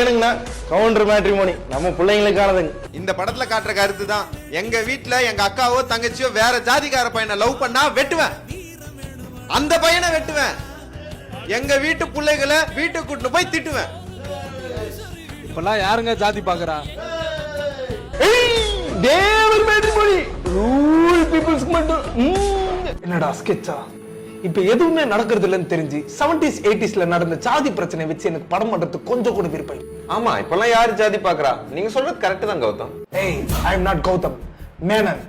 வேணுங்கண்ணா counter matrimony நம்ம பிள்ளைங்களுக்கானதுங்க. இந்த படத்துல காட்டுற கருத்து தான். எங்க வீட்டுல எங்க அக்காவோ தங்கச்சியோ வேற ஜாதிக்கார பையனை லவ் பண்ணா வெட்டுவேன், அந்த பையனை வெட்டுவேன். எங்க வீட்டு பிள்ளைகளை வீட்டுக்கு கூட்டு போய் திட்டுவேன். இப்பெல்லாம் யாருங்க ஜாதி பாக்குறா? தேவர் மேட்ரிமோனி ரூல் பீப்புள்ஸ்க்கு மட்டும். என்னடா ஸ்கெட்சா? இப்ப எதுவுமே நடக்கிறது இல்லைன்னு தெரிஞ்சு 70s 80sல நடந்த ஜாதி பிரச்சனை வச்சு எனக்கு படம் பண்றதுக்கு கொஞ்சம் கூட விருப்பம். ஆமா, இப்பெல்லாம் யாரு ஜாதி பாக்குறா? நீங்க சொல்றது கரெக்ட் தான் கௌதம். ஏய், ஐ அம் நாட் கௌதம், மேனன்.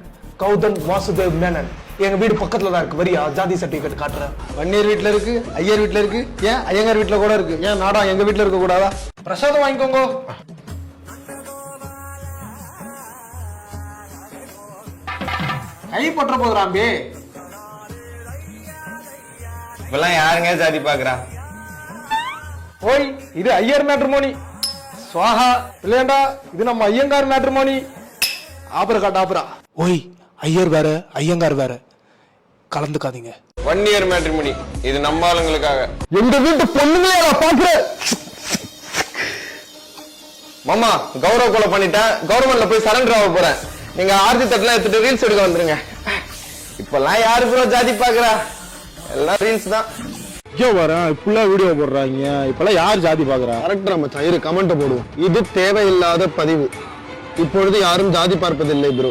கௌதம் வாசுதேவ் மேனன். எங்க வீடு பக்கத்துல தான் இருக்கு. வரியா ஜாதி சர்டிபிகேட் காட்டுறேன். வன்னியர் வீட்டுல இருக்கு, ஐயர் வீட்டுல இருக்கு, ஏன் ஐயங்கார் வீட்டுல கூட இருக்கு. ஏன் நாடா எங்க வீட்டுல இருக்க கூடாதா? பிரசாதம் வாங்கிக்கோங்க. கை பற்ற போதுராம்பி. இப்பெல்லாம் யாருங்க ஜாதி பாக்குறா? ஓய், இது ஐயர் மேட்ரிமோனி. சுவாஹா. இல்லையாண்டா, இது நம்ம ஐயங்கார் மேட்ரிமோனி. ஆபரா காட்டு ஆபரா. ஓய், ஐயர் வேற ஐயங்கார் வேற, கலந்துக்காதீங்க. ஒன் இயர் மேட்ரிமோனி, இது நம்ம ஆளுங்களுக்காக. எங்க வீட்டு பொண்ணுங்களே பாக்குறேன். மாமா, கௌரவ கொலை பண்ணிட்டேன். கவர்மெண்ட்ல போய் சரண்டர் ஆக போறேன். நீங்க ஆர்த்தி தட்டுல எடுத்துட்டு ரீல்ஸ் எடுக்க வந்துருங்க. இப்பெல்லாம் யாரு ப்ரோ ஜாதி பாக்குறா? எல்லாம் ரீல்ஸ் தான். வரேன் இப்பெல்லாம் வீடியோ போடுறாங்க. இப்பெல்லாம் யார் ஜாதி பாக்குறா? கரெக்ட் நம்ம தயிர் கமெண்ட் போடுவோம். இது தேவையில்லாத பதிவு. இப்பொழுது யாரும் ஜாதி பார்ப்பதில்லை ப்ரோ.